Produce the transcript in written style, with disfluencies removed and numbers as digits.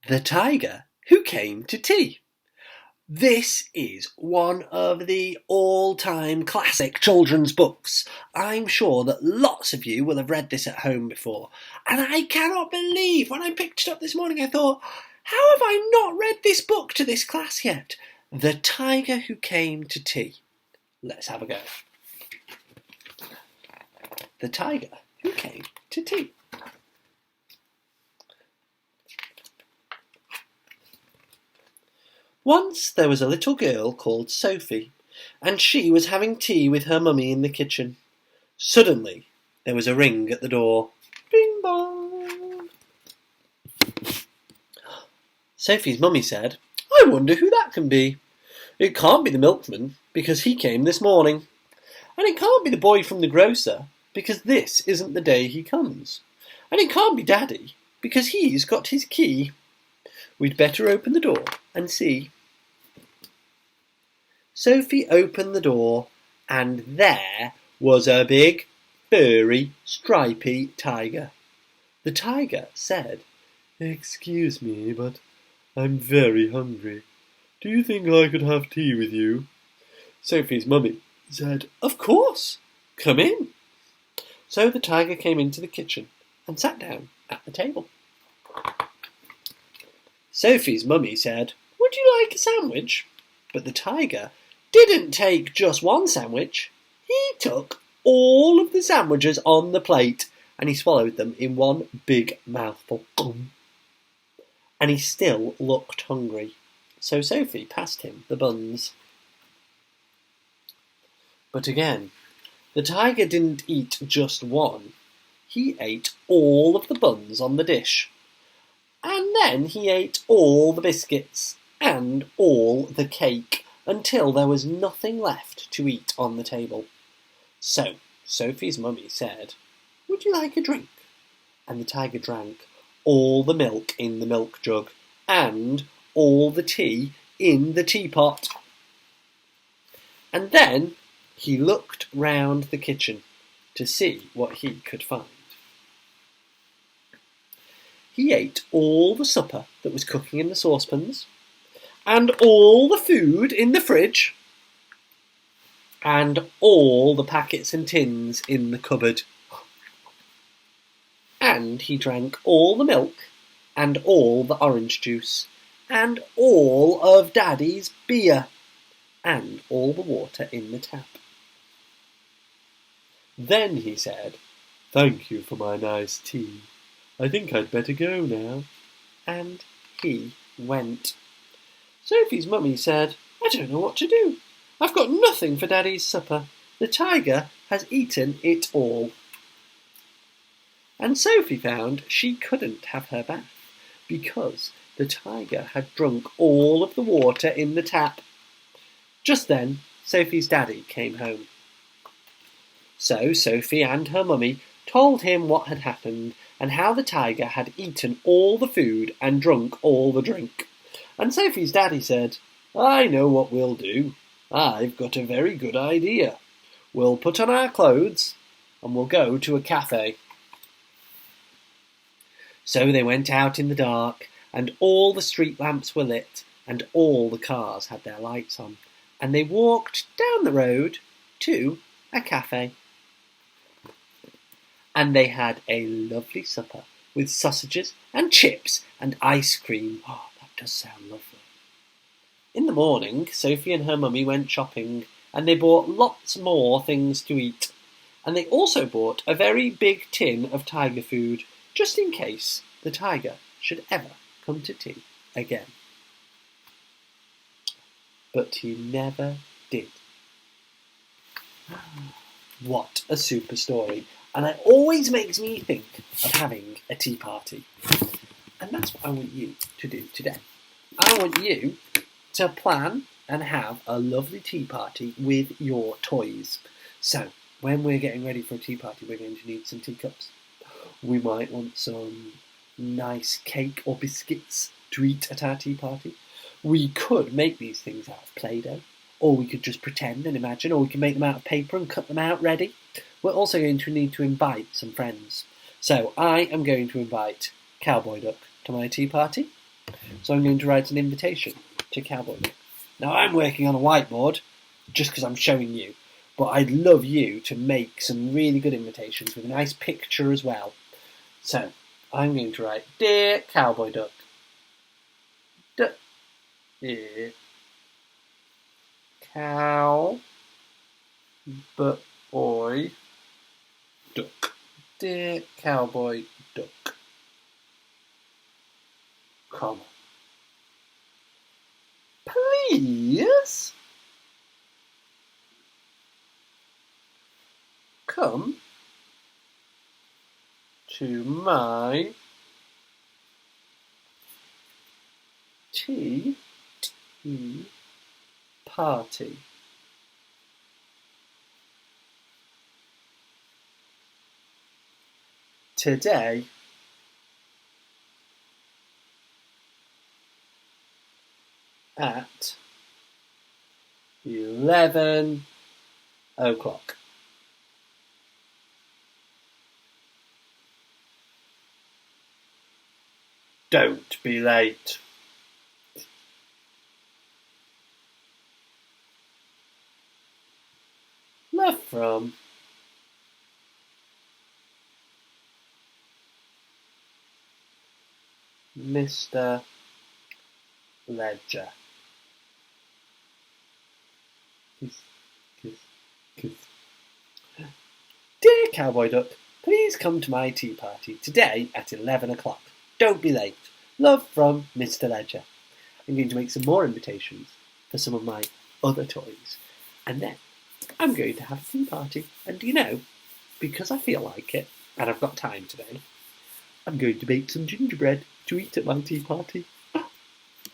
The Tiger Who Came to Tea. This is one of the all-time classic children's books. I'm sure that lots of you will have read this at home before. And I cannot believe when I picked it up this morning, I thought, how have I not read this book to this class yet? The Tiger Who Came to Tea. Let's have a go. The Tiger Who Came to Tea. Once there was a little girl called Sophie, and she was having tea with her mummy in the kitchen. Suddenly, there was a ring at the door. Bing bong! Sophie's mummy said, "I wonder who that can be. It can't be the milkman, because he came this morning. And it can't be the boy from the grocer, because this isn't the day he comes. And it can't be Daddy, because he's got his key. We'd better open the door and see." Sophie opened the door, and there was a big, furry, stripy tiger. The tiger said, "Excuse me, but I'm very hungry. Do you think I could have tea with you?" Sophie's mummy said, "Of course, come in." So the tiger came into the kitchen and sat down at the table. Sophie's mummy said, "Would you like a sandwich?" But the tiger didn't take just one sandwich. He took all of the sandwiches on the plate and he swallowed them in one big mouthful. And he still looked hungry. So Sophie passed him the buns. But again, the tiger didn't eat just one. He ate all of the buns on the dish. And then he ate all the biscuits and all the cake until there was nothing left to eat on the table. So Sophie's mummy said, "Would you like a drink?" And the tiger drank all the milk in the milk jug and all the tea in the teapot. And then he looked round the kitchen to see what he could find. He ate all the supper that was cooking in the saucepans, and all the food in the fridge, and all the packets and tins in the cupboard. And he drank all the milk, and all the orange juice, and all of Daddy's beer, and all the water in the tap. Then he said, "Thank you for my nice tea. I think I'd better go now." And he went. Sophie's mummy said, "I don't know what to do. I've got nothing for Daddy's supper. The tiger has eaten it all." And Sophie found she couldn't have her bath because the tiger had drunk all of the water in the tap. Just then, Sophie's daddy came home. So Sophie and her mummy told him what had happened and how the tiger had eaten all the food and drunk all the drink. And Sophie's daddy said, "I know what we'll do. I've got a very good idea. We'll put on our clothes and we'll go to a cafe." So they went out in the dark, and all the street lamps were lit, and all the cars had their lights on, and they walked down the road to a cafe. And they had a lovely supper with sausages and chips and ice cream. Oh, that does sound lovely. In the morning, Sophie and her mummy went shopping, and they bought lots more things to eat. And they also bought a very big tin of tiger food, just in case the tiger should ever come to tea again. But he never did. What a super story. And it always makes me think of having a tea party. And that's what I want you to do today. I want you to plan and have a lovely tea party with your toys. So, when we're getting ready for a tea party, we're going to need some teacups. We might want some nice cake or biscuits to eat at our tea party. We could make these things out of Play-Doh, or we could just pretend and imagine, or we can make them out of paper and cut them out ready. We're also going to need to invite some friends. So I am going to invite Cowboy Duck to my tea party. So I'm going to write an invitation to Cowboy Duck. Now I'm working on a whiteboard, just because I'm showing you, but I'd love you to make some really good invitations with a nice picture as well. So I'm going to write, Dear Cowboy Duck, Dear Cowboy Duck, Dear Cowboy Duck, comma. Please come to my tea party. Today at 11 o'clock. Don't be late. Love from Mr. Ledger. Kiss, kiss, kiss. Dear Cowboy Duck, please come to my tea party today at 11 o'clock. Don't be late. Love from Mr. Ledger. I'm going to make some more invitations for some of my other toys. And then I'm going to have a tea party. And you know, because I feel like it, and I've got time today, I'm going to bake some gingerbread to eat at my tea party.